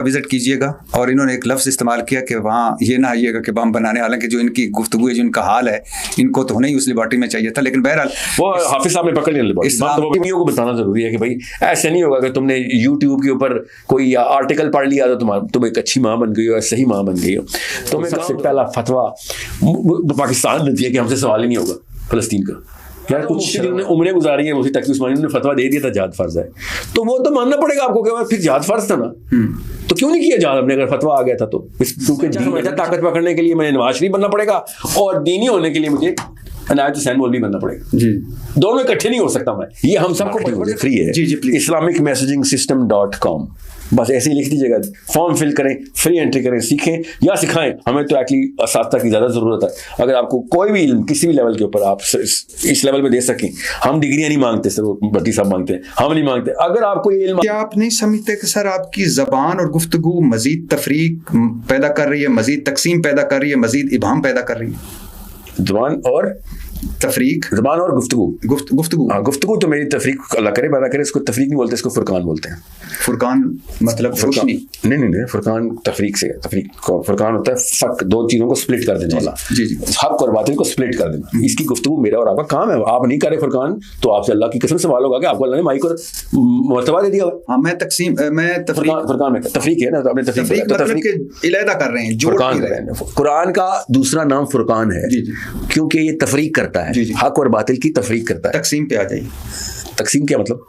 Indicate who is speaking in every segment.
Speaker 1: Visit कीजिएगा। और इन्होंने एक लफ्ज़ इस्तेमाल किया कि वहाँ ये ना आइएगा कि बम बनाने, हालांकि जो इनकी गुफ्तगू है, जो इनका हाल है, इनको तो होना ही उस लेबॉर्ट्री में चाहिए था, लेकिन बहरहाल
Speaker 2: वो हाफिज साहब ने पकड़ लिया लेबॉर्ट्री। को बताना जरूरी है कि भाई ऐसे नहीं होगा कि तुमने यूट्यूब के ऊपर कोई आर्टिकल पढ़ लिया तो तुम एक अच्छी माँ बन गई हो, सही माँ बन गई हो। तुम्हें सबसे पहला फतवा पाकिस्तान ने दिया कि हमसे सवाल ही नहीं होगा फलस्तीन का। यार कुछ जिन्होंने उम्रें गुजारी हैं, मुफ्ती तकी उस्मानी ने फतवा दे दिया था जिहाद फर्ज है, तो वो तो मानना पड़ेगा आपको कि फिर जिहाद फर्ज था ना, तो क्यों नहीं किया जिहाद हमने? अगर फतवा आ गया था तो क्योंकि ताकत पकड़ने के लिए मुझे नवाज शरीफ बनना पड़ेगा और दीनी होने के लिए मुझे अनायत हुसैन मौलवी बनना पड़ेगा जी। दोनों इकट्ठे नहीं हो सकता मैं, ये हम सबको फ्री है जी जी। इस्लामिक मैसेजिंग सिस्टम.com बस ऐसे ही लिख दीजिएगा, फॉर्म फिल करें, फ्री एंट्री करें, सीखें या सिखाएं। हमें तो एक्चुअली असातिज़ा की ज़्यादा ज़रूरत है। अगर आपको कोई भी इल्म किसी भी लेवल के ऊपर आप इस लेवल में दे सकें, हम डिग्रियां नहीं मांगते सर, भट्टी साहब मांगते हैं, हम नहीं मांगते। अगर आपको ये इल्म,
Speaker 1: क्या आप नहीं समझते कि सर आपकी ज़बान और गुफ्तगू मज़ीद तफरीक पैदा कर रही है, मज़ीद तकसीम पैदा कर रही है, मज़ीद इबाम पैदा कर रही है?
Speaker 2: ज़बान और
Speaker 1: तफरीक,
Speaker 2: ज़बान और गुफ्तगू गुफ्तगू तो मेरी तफरीक अल्लाह करे पैदा करे, इसको तफरीक नहीं बोलते, इसको फुरकान बोलते हैं।
Speaker 1: फुरकान मतलब रोशनी?
Speaker 2: नहीं, फुरकान तफरीक से, फुरकान होता है फक, दो चीज़ों को स्प्लिट कर देने वाला जी जी, हक और बातिल को स्प्लिट कर देना। इसकी गुफ्तगू मेरा और आपका काम है। आप नहीं करे फुरकान तो आपसे अल्लाह की कसम सवाल होगा कि आपको अल्लाह ने माइक और मर्तबा दे दिया हुआ।
Speaker 1: हाँ, मैं तकसीम, मैं
Speaker 2: फुरकान में तफरीक है ना, तो आपने
Speaker 1: तफरीक इलादा कर रहे हैं, जोड़ रहे हैं।
Speaker 2: कुरान का दूसरा नाम फुरकान है क्योंकि ये तफरीक करता है, हक और बातिल की तफरीक करता है।
Speaker 1: तकसीम पे आ जाइए।
Speaker 2: तकसीम क्या मतलब?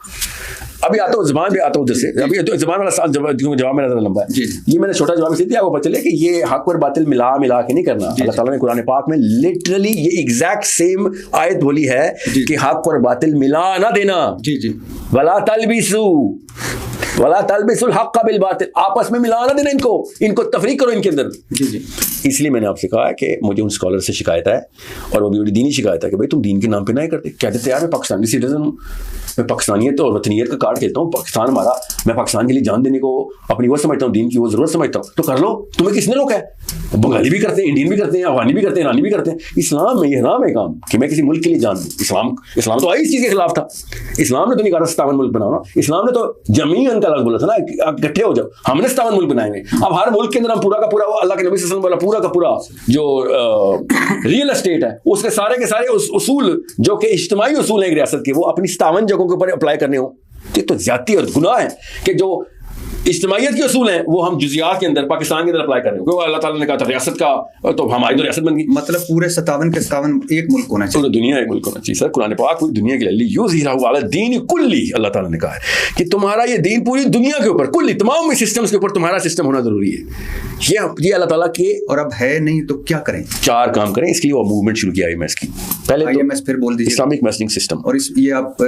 Speaker 2: अभी आता हूँ ज़बान पे आता हूँ जैसे, अभी तो ज़बान वाला जवाब मेरा ज़रा लंबा है। ये मैंने छोटा जवाब इसलिए दिया आपको पता चले कि ये हक और बातिल मिला के नहीं करना। अल्लाह ताला ने कुरान पाक में लिटरली ये एग्जैक्ट सेम आयत बोली है कि हक और बातिल मिला ना देना जी जी, वला तलबिसुल हक़्क़ बिल बातिल, आपस में मिला ना देना, इनको तफरीक करो इनके अंदर जी जी। इसलिए मैंने आपसे कहा कि मुझे उन स्कॉलर से शिकायत है, और वो भी बड़ी दीनी शिकायत है कि भाई तुम दीन के नाम पे ना ही करते। कहते थे यार मैं पाकिस्तानी सिटीजन हूँ, मैं पाकिस्तानियत और वतनियत का कार्ड खेलता हूँ, पाकिस्तान हमारा, मैं पाकिस्तान के लिए जान देने को अपनी वो समझता हूँ, दीन की वो जरूरत समझता हूँ, तो कर लो। तुम्हें किसने रोका है? बंगाली भी करते हैं, इंडियन भी करते हैं, अफगानी भी करते हैं, ईरानी भी करते हैं। इस्लाम में यह नाम है काम कि मैं किसी मुल्क के लिए जान दूँ। इस्लाम तो आई इस चीज़ के खिलाफ था। इस्लाम ने तो नहीं कहा 57 मुल्क बनाना, इस्लाम ने तो जमीन का लफ्ज़ बोला था ना, इकट्ठे हो जाओ, हमने 57 मुल्क बनाएंगे। अब हर मुल्क के अंदर हम पूरा का पूरा, अल्लाह के नबी सल्लल्लाहु अलैहि वसल्लम बोला, पूरा का पूरा जो रियल एस्टेट है उसके सारे के सारे उसूल जो कि इज्तिमाई उसूल हैं रियासत के, वो अपनी 57 जगहों के ऊपर अप्लाई करने हो, तो ज्यादती और गुनाह है कि जो इज्तिमाइयत के उसूल हैं वो हम जुजियात के अंदर पाकिस्तान के अंदर अप्लाई करें। क्योंकि अल्लाह ताला ने कहा था रियासत का, तो हमारी तो रियासत बन गई।
Speaker 1: मतलब पूरे 57 के 57 एक मुल्क होना चाहिए,
Speaker 2: पूरी दुनिया एक मुल्क होना चाहिए सर। कुरान पाक पूरी दुनिया के लिए युज़हिरहु अला दीन कुल्ली, अल्लाह ताला ने कहा है कि तुम्हारा ये दीन पूरी दुनिया के ऊपर, कुल्ली तमाम सिस्टम्स के ऊपर तुम्हारा सिस्टम होना जरूरी है। ये अल्लाह ताला के, और
Speaker 1: अब है नहीं तो क्या करें?
Speaker 2: 4 काम करें, इसके लिए वो मूवमेंट शुरू किया IMS की। पहले
Speaker 1: IMS फिर बोल दीजिए,
Speaker 2: इस्लामिक मैसेजिंग सिस्टम।
Speaker 1: और ये आप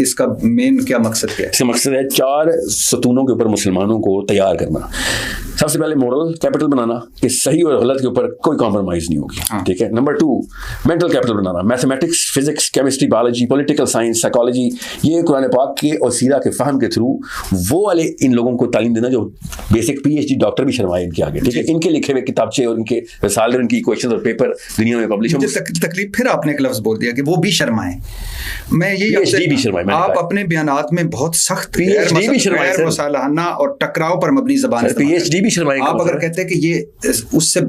Speaker 1: इसका मेन क्या मकसद क्या है?
Speaker 2: इसका मकसद है 4 सतूनों के ऊपर मुसलमानों को तैयार करना। सबसे पहले मोरल कैपिटल बनाना कि सही और गलत के ऊपर कोई कॉम्प्रोमाइज नहीं होगी, ठीक है। नंबर 2 मेंटल कैपिटल बनाना, mathematics, physics, chemistry, biology, political science, psychology, ये कुरान पाक के और सीरा के फहम के थ्रू वो वाले इन लोगों को तालीम देना जो बेसिक PhD डॉक्टर भी शर्माए इनके आगे, ठीक है। इनके लिखे हुए किताबचे और इनके रसाले और इनकी इक्वेशंस और पेपर दुनिया में पब्लिश हो।
Speaker 1: तकलीफ फिर आपने एक लफ्ज बोल दिया कि वो भी शर्माए। मैं यही
Speaker 2: PhD भी शर्माए।
Speaker 1: आप अपने बयानात में बहुत सख्त
Speaker 2: PhD भी शर्माए,
Speaker 1: मसालाना और टकराव पर मबनी ज़बान,
Speaker 2: PhD भी शर्माए।
Speaker 1: आप अगर कहते हैं कि ये उससे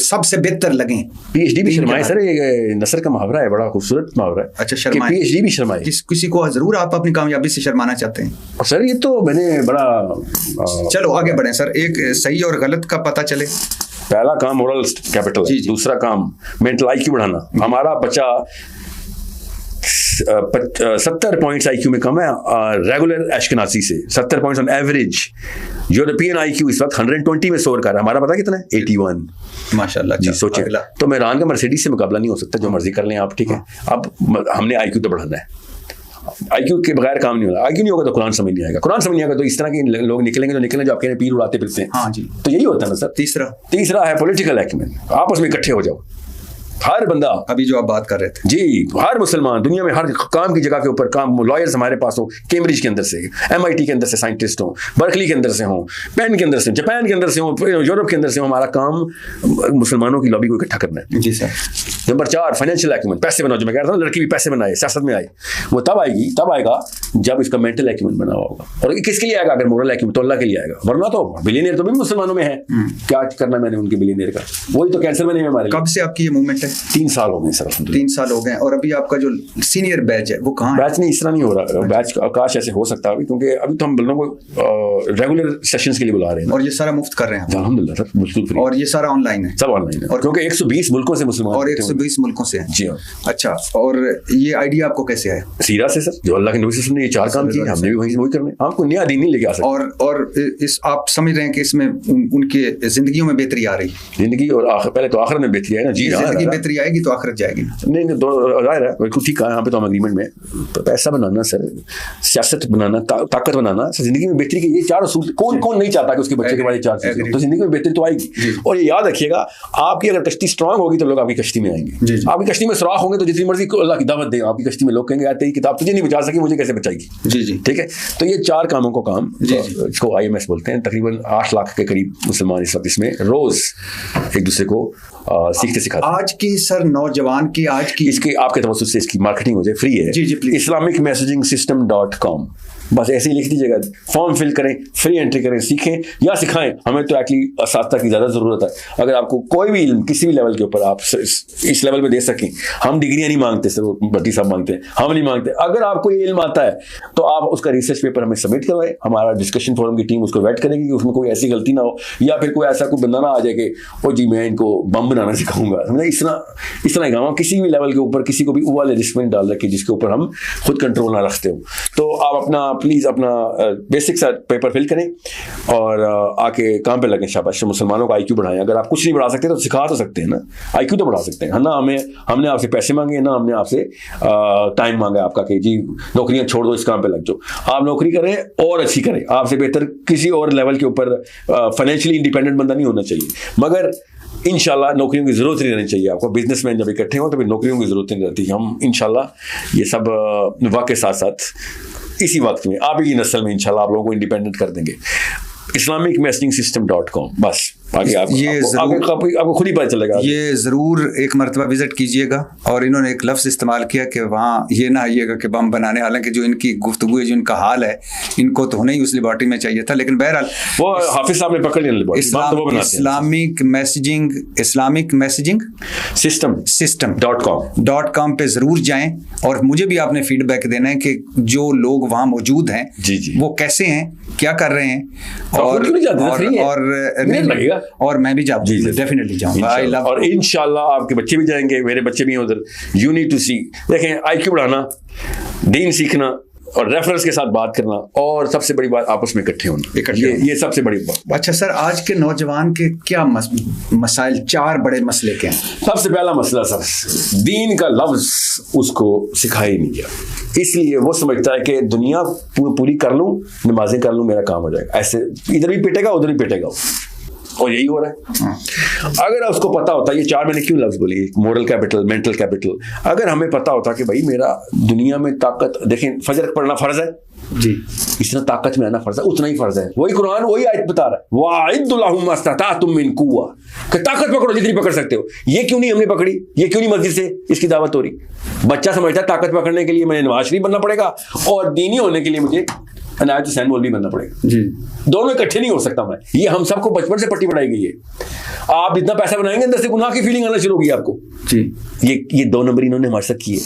Speaker 1: सबसे बेहतर लगे,
Speaker 2: PhD भी शर्माए सर, ये नसर का मुहावरा है, बड़ा खूबसूरत मुहावरा है।
Speaker 1: अच्छा, शर्माए,
Speaker 2: PhD भी शर्माए।
Speaker 1: किसी को जरूर आप अपनी कामयाबी से शर्माना चाहते हैं
Speaker 2: सर, ये तो मैंने बड़ा
Speaker 1: चलो आगे बढ़े सर, एक सही और गलत का पता चले।
Speaker 2: पहला काम मोरल कैपिटल है, दूसरा काम मेंटल IQ बढ़ाना। हमारा बच्चा 70 पॉइंट्स IQ में कम है रेगुलर एशकेनाज़ी से, 70 points on average. European IQ इस वक्त 120 में सोर कर रहा है, हमारा पता कितना है? 81
Speaker 1: माशाल्लाह जी।
Speaker 2: सोचिए, तो मेरान का मर्सिडीज से मुकाबला नहीं हो सकता, जो मर्जी कर लें आप, ठीक है। अब हमने IQ तो बढ़ाना है, IQ के बगैर काम नहीं होगा। IQ नहीं होगा तो कुरान समझ नहीं आएगा, कुरान समझ नहीं आएगा तो इस तरह के लोग निकलेंगे जो निकलेंगे जो आपके पीर उड़ाते फिरते हैं।
Speaker 1: हाँ जी,
Speaker 2: तो यही होता है ना सर। तीसरा है पॉलिटिकल एक्मेन, आपस में इकट्ठे हो जाओ, हर बंदा,
Speaker 1: अभी जो आप बात कर रहे थे
Speaker 2: जी, हर मुसलमान दुनिया में हर काम की जगह के ऊपर काम, लॉयर्स हमारे पास हो, कैम्ब्रिज के अंदर से, MIT के अंदर से साइंटिस्ट हो, बर्कली के अंदर से हो, पेन के अंदर से, जापान के अंदर से हो, यूरोप के अंदर से हो, हमारा काम मुसलमानों की लॉबी को इकट्ठा करना है।
Speaker 1: जी सर।
Speaker 2: नंबर 4 फाइनेंशियल एक्यूमेंट, पैसे बनाओ। जो मैं कह रहा था लड़की भी पैसे बनाए, सियासत में आए, वो तब आएगा जब इसका मेंटल एक्यूमेंट बना हुआ होगा। और किसके लिए आएगा? अगर मोरल एक्यूमेंट तो अल्लाह के लिए आएगा, वरना तो बिलियनियर तो भी मुसलमानों में है। क्या करना मैंने उनके बिलियनियर का, वही तो कैंसर में नहीं है हमारे।
Speaker 1: कब से आपकी ये मूवमेंट है?
Speaker 2: 3 साल हो गए सर।
Speaker 1: 3 साल हो गए। और अभी आपका जो सीनियर बैच है वो कहाँ है?
Speaker 2: बैच नहीं, इस तरह नहीं हो रहा बैच, काश ऐसे हो सकता है, क्योंकि अभी तो हम बंदों को रेगुलर सेशंस के लिए बुला रहे हैं।
Speaker 1: और ये सारा मुफ्त कर रहे हैं?
Speaker 2: अल्हम्दुलिल्लाह सर, बिल्कुल फ्री।
Speaker 1: और ये सारा ऑनलाइन है?
Speaker 2: सब ऑनलाइन है। और क्योंकि 120 मुल्कों से मुसलमान,
Speaker 1: और 120 मुल्कों से हैं।
Speaker 2: जी हाँ।
Speaker 1: अच्छा, और ये आइडिया आपको कैसे आया?
Speaker 2: सीरा से सर, जो अल्लाह के नबी ने ये 4 काम किए, हमने भी वही करने, हमको नया दीन नहीं लेके आ सकते।
Speaker 1: और इस आप समझ रहे हैं कि इसमें उनके जिंदगियों में बेहतरी आ रही है?
Speaker 2: जिंदगी और पहले तो आखिरत में बेहतरी है ना। जी,
Speaker 1: जिंदगी बेहतरी आएगी तो आखिरत जाएगी।
Speaker 2: नहीं, जाहिर है, बिल्कुल ठीक है। यहाँ पे तो हम एग्रीमेंट में पैसा बनाना सर, सियासत बनाना, ताकत बनाना, जिंदगी में बेहतरी के ये 4 असूल। कौन नहीं चाहता कि उसके बच्चे के बाद ये 4 चीजें, तो जिंदगी में बेहतरी तो आएगी। और ये याद रखिएगा, आपकी अगर कश्ती स्ट्रांग होगी तो लोग आपकी कश्ती में आएंगे। आपकी कश्ती में सुराख होंगे तो जितनी मर्जी अल्लाह की दावत दें, आपकी कश्ती में लोग कहेंगे तेरी किताब तुझे नहीं बचा सकी, मुझे कैसे बचाएगी।
Speaker 1: जी जी,
Speaker 2: ठीक है। तो ये 4 कामों को काम, इसको IMS बोलते हैं। तकरीबन 8 लाख के करीब मुसलमान इस वक्त इसमें रोज एक दूसरे को सीखते सिखाते।
Speaker 1: आज की सर नौजवान की आज की
Speaker 2: इसके आपके तवज्जुह से इसकी मार्केटिंग हो जाए, फ्री है।
Speaker 1: जी जी प्लीज।
Speaker 2: islamicmessagingsystem.com, बस ऐसे ही लिख दीजिएगा, फॉर्म फिल करें, फ्री एंट्री करें, सीखें या सिखाएं। हमें तो एक्चुअली असातिज़ा की ज़्यादा ज़रूरत है। अगर आपको कोई भी इल्म किसी भी लेवल के ऊपर आप इस लेवल में दे सकें, हम डिग्रियां नहीं मांगते सर, भट्टी साहब मांगते हैं, हम नहीं मांगते। अगर आपको ये इल्म आता है तो आप उसका रिसर्च पेपर हमें सबमिट करवाएं, हमारा डिस्कशन फोरम की टीम उसको वेट करेगी कि उसमें कोई ऐसी गलती ना हो, या फिर कोई ऐसा कोई बंदा ना आ जाए कि ओ जी मैं इनको बम बनाना सिखाऊंगा। मतलब इस तरह काम किसी भी लेवल के ऊपर किसी को भी वो वाले रिस्क में डाल रखे जिसके ऊपर हम खुद कंट्रोल ना रखते हो। तो आप प्लीज़ अपना बेसिक सा पेपर फिल करें और आके काम पे लगें। शाबाश, मुसलमानों का IQ बढ़ाएं। अगर आप कुछ नहीं बढ़ा सकते तो सिखा तो सकते हैं ना, IQ तो बढ़ा सकते हैं ना। हमने आपसे पैसे मांगे ना, हमने आपसे टाइम मांगा आपका कि जी नौकरियां छोड़ दो, इस काम पे लग जाओ। आप नौकरी करें और अच्छी करें, आपसे बेहतर किसी और लेवल के ऊपर फाइनेंशियली इंडिपेंडेंट बंदा नहीं होना चाहिए। मगर इंशाल्लाह नौकरियों की जरूरत नहीं रहनी चाहिए आपको। बिजनेसमैन जब इकट्ठे हो तो फिर नौकरियों की जरूरत नहीं रहती। हम इंशाल्लाह ये सब वक्त के साथ साथ इसी वक्त में आप ही की नस्ल में इंशाल्लाह आप लोगों को इंडिपेंडेंट कर देंगे। islamicmessagingsystem.com, बस आगे आपको खुद ही पता चलेगा।
Speaker 1: ये जरूर एक मरतबा विजिट कीजिएगा। और इन्होंने एक लफ्ज़ इस्तेमाल किया कि वहाँ ये ना आइएगा कि बम बनाने, हालांकि जो इनकी गुफ्तगू है, जो इनका हाल है, इनको तो होने ही उस लेबॉर्ट्री में चाहिए था। लेकिन बहरहाल
Speaker 2: वो हाफिज साहब ने पकड़ लिया।
Speaker 1: इस्लामिक मैसेजिंग सिस्टम.com पे जरूर जाएं। और मुझे भी आपने फीडबैक देना है कि जो लोग वहाँ मौजूद हैं वो कैसे हैं, क्या कर रहे हैं। और मैं भी जाऊंगा, डेफिनेटली जाऊंगा।
Speaker 2: और इंशाल्लाह आपके बच्चे भी जाएंगे, मेरे बच्चे भी हैं उधर। यू नीड टू सी, देखें IQ बढ़ाना, दीन सीखना और रेफरेंस के साथ बात करना, और सबसे बड़ी बात आपस में इकट्ठे होना, ये सबसे बड़ी बात।
Speaker 1: अच्छा सर, आज के नौजवान के क्या मसाइल, 4 बड़े मसले क्या हैं?
Speaker 2: सबसे पहला मसला सर, दीन का लफ्ज उसको सिखाया ही नहीं गया, इसलिए वो समझता है कि दुनिया पूरी कर लूं, नमाजें कर लूं, मेरा काम हो जाएगा। ऐसे इधर भी पिटेगा उधर भी पिटेगा, और यही हो रहा है। अगर उसको पता होता, ये 4 मैंने क्यों लफ्ज बोली, मोरल कैपिटल, मेंटल कैपिटल, अगर हमें पता होता कि भाई मेरा दुनिया में ताकत, देखें फजर पढ़ना फर्ज है जी, इतना ताकत में आना फर्ज है, उतना ही फर्ज है। वही कुरान वही आयत बता रहा है, वाइदुल्लाहुम मस्ततातुम मिन कुव्वा, कि ताकत पकड़ो जितनी पकड़ सकते हो। ये क्यों नहीं हमने पकड़ी, ये क्यों नहीं मस्जिद से इसकी दावत हो रही। बच्चा समझता है ताकत पकड़ने के लिए मुझे नवाज शरीफ बनना पड़ेगा और दीनी होने के लिए मुझे अनायत हुसैन मौलवी बनना पड़ेगा जी, दोनों इकट्ठे नहीं हो सकता मैं। ये हम सबको बचपन से पट्टी पढ़ाई गई है। आप जितना पैसा बनाएंगे अंदर से गुनाह की फीलिंग आना शुरू होगी आपको जी। ये 2 नंबर इन्होंने हमारे साथ किए।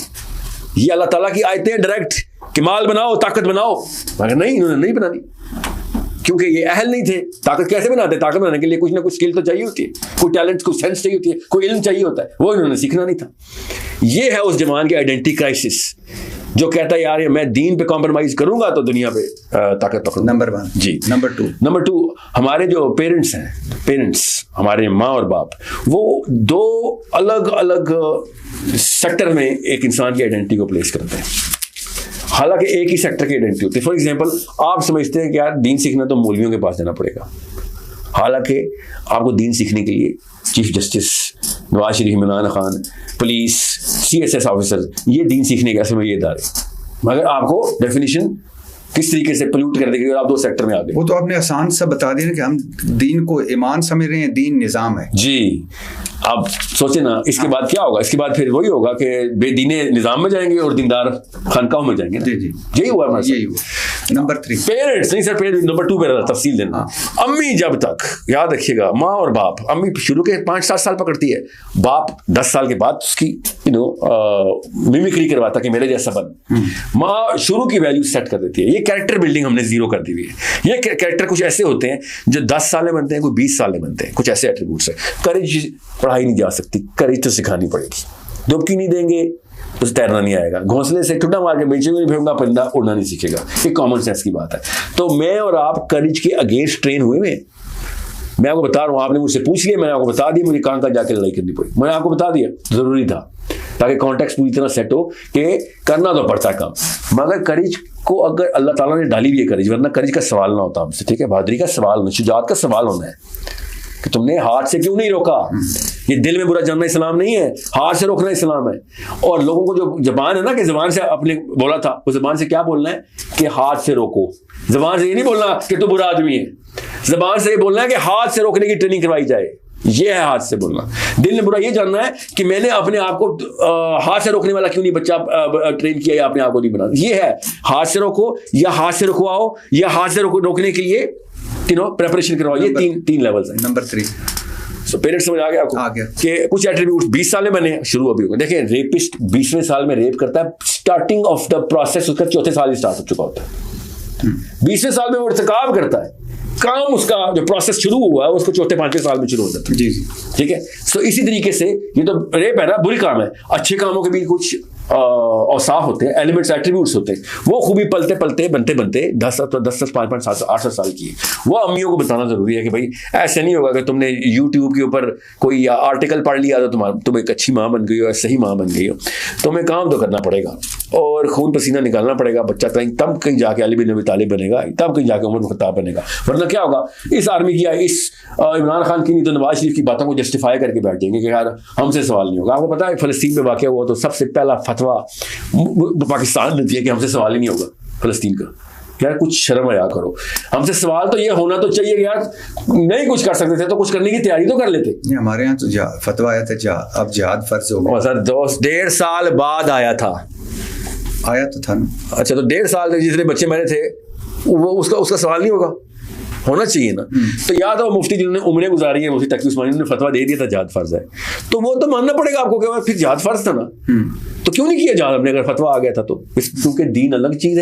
Speaker 2: ये अल्लाह ताला की आयतें डायरेक्ट कि माल बनाओ, ताकत बनाओ, मगर नहीं, इन्होंने नहीं बनानी, क्योंकि ये अहल नहीं थे। ताकत कैसे बनाते? ताकत बनाने के लिए कुछ ना कुछ स्किल तो चाहिए होती है, कोई टैलेंट, कोई सेंस चाहिए होती है, कोई इल्म चाहिए होता है, वो इन्होंने सीखना नहीं था। ये है उस जवान की आइडेंटिटी क्राइसिस, जो कहता है यार ये मैं दीन पे कॉम्प्रोमाइज करूंगा तो दुनिया पे ताकत पकड़ूंगा।
Speaker 1: नंबर 1 जी। नंबर 2 हमारे जो पेरेंट्स हैं, हमारे माँ और बाप, वो 2 अलग अलग सेक्टर में एक इंसान की आइडेंटिटी को प्लेस करते हैं, हालांकि एक ही सेक्टर की आइडेंटिटी होती है। फॉर एग्जांपल, आप समझते हैं कि यार दीन सीखना तो मौलवियों के पास जाना पड़ेगा, हालांकि आपको दीन सीखने के लिए chief justice Nawaz Sharif, Imran Khan, police, CSS officer, ये दीन सीखने के असल में ये इदारे, मगर आपको डेफिनेशन किस तरीके से पोल्यूट कर देगी अगर आप 2 सेक्टर में आ गए।
Speaker 3: वो तो आपने आसान सा बता दिया ना कि हम दीन को ईमान समझ रहे हैं, दीन निज़ाम है
Speaker 1: जी। आप सोचे ना इसके बाद क्या होगा, इसके बाद फिर वही होगा कि बेदीने निजाम में जाएंगे और दीनदार खानकाहों में जाएंगे ना।
Speaker 3: जी जी,
Speaker 1: यही हुआ हमारे
Speaker 3: यही हुआ। नंबर 3
Speaker 1: पेरेंट्स, नहीं सर पेरेंट्स, नंबर 2 पे तफसील देना। अम्मी जब तक, याद रखिएगा, माँ और बाप, अम्मी शुरू के 5-7 साल पकड़ती है, बाप 10 साल के बाद उसकी मिमिक्री करवाता कि मेरे जैसा बन। माँ शुरू की वैल्यू सेट कर देती है। ये कैरेक्टर बिल्डिंग हमने जीरो कर दी हुई है। ये कैरेक्टर कुछ ऐसे होते हैं जो 10 साल में बनते हैं, कोई 20 साल में बनते हैं, कुछ ऐसे एट्रीब्यूट्स है। करेज पढ़ाई नहीं जा सकती, करेज तो सिखानी पड़ेगी। डुबकी नहीं देंगे तो तैरना नहीं आएगा, घोंसले से ठुड्डा मार के बेचे में फेंकूंगा परिंदा उड़ना नहीं सीखेगा। ये कॉमन सेंस की बात है। तो मैं और आप करेज के अगेंस्ट ट्रेन हुए हैं। मैं आपको बता रहा हूं, आपने मुझसे पूछ लिया, मैंने आपको बता दिया, मुझे कहां जाके लड़ाई करनी पड़ी, मैंने आपको बता दिया, जरूरी था ताकि कॉन्टेक्स्ट पूरी तरह सेट हो कि करना तो पड़ता है काम। मगर करेज को अगर अल्लाह ताला ने डाली हुई है करेज, वरना करेज का सवाल ना होता हमसे, ठीक है, बहादुरी का सवाल, शुजात का सवाल होना है कि तुमने हाथ से क्यों नहीं रोका। ये दिल में बुरा जानना इस्लाम नहीं है, हाथ से रोकना इस्लाम है। और लोगों को जो जबान है ना, कि जबान से आपने बोला था, उस जबान से क्या बोलना है कि हाथ से रोको। जबान से ये नहीं बोलना कि तू बुरा आदमी है, जबान से ये बोलना है कि हाथ से रोकने की ट्रेनिंग करवाई जाए। ये है हाथ से बोलना। दिल ने बुरा ये जानना है कि मैंने अपने आप को हाथ से रोकने वाला क्यों नहीं बच्चा ट्रेन किया या अपने आप को नहीं बना। ये है हाथ से रोको या हाथ से रुकवाओ या हाथ से रोकने के लिए प्रेपरेशन करवाओ। ये तीन लेवल्स हैं।
Speaker 3: नंबर 3
Speaker 1: पेरेंट्स समझ आ गया आपको?
Speaker 3: आ गया
Speaker 1: कि कुछ एट्रीब्यूट्स 20 साल में बने, शुरू अभी होगा। देखिए रेपिस्ट 20वें साल में रेप करता है, स्टार्टिंग ऑफ द प्रोसेस उसका 4थे साल ही स्टार्ट हो चुका होता है। 20वें साल में वो इर्तिकाब करता है, काम उसका जो प्रोसेस शुरू हुआ है उसको 4थे-5वें साल में शुरू हो जाता है।
Speaker 3: जी जी,
Speaker 1: ठीक है। तो इसी तरीके से ये तो रेप है ना, बुरी काम है। अच्छे कामों के भी कुछ औसाफ होते हैं, एलिमेंट्स, एट्रीब्यूट्स होते हैं। वो खूबी पलते पलते बनते बनते 10 5 7 8 साल की है। वो अम्मियों को बताना जरूरी है कि भाई ऐसे नहीं होगा कि तुमने यूट्यूब के ऊपर कोई आर्टिकल पढ़ लिया तो तुम एक अच्छी माँ बन गई हो, सही माँ बन गई हो। तुम्हें काम तो करना पड़ेगा और खून पसीना निकालना पड़ेगा। बच्चा तब कहीं जाके अली बिन अबी तालिब बनेगा, तब कहीं जाके उमर बिन खत्ताब बनेगा। वरना क्या होगा, इस आर्मी की या इस इमरान खान की नहीं तो नवाज शरीफ की बातों को जस्टिफाई करके बैठ जाएंगे कि यार हमसे सवाल नहीं होगा। आपको पता है फलस्तीन में वाक़या हुआ तो सबसे पहला फतवा पाकिस्तान ने दिया कि हमसे सवाल ही नहीं होगा फलस्तीन का। यार कुछ शर्म आया करो, हमसे सवाल तो ये होना तो चाहिए कि यार नहीं कुछ कर सकते थे तो कुछ करने की तैयारी तो कर लेते।
Speaker 3: हमारे यहाँ तो फतवा आया था अब जिहाद फर्ज हो गया।
Speaker 1: सर 1.5 साल बाद आया था।
Speaker 3: आया तो था ना।
Speaker 1: अच्छा, तो 1.5 साल जितने बच्चे मरे थे वो उसका सवाल नहीं होना चाहिए ना। तो याद है वो मुफ्ती जिन्होंने उम्रें गुजारी है, मुफ्ती तकी उस्मानी ने फतवा दे दिया था जिहाद फर्ज है, तो वो तो मानना पड़ेगा आपको कि फिर जिहाद फर्ज था ना, तो क्यों नहीं किया जिहाद हमने अगर फतवा आ गया था तो? क्योंकि दीन अलग चीज है।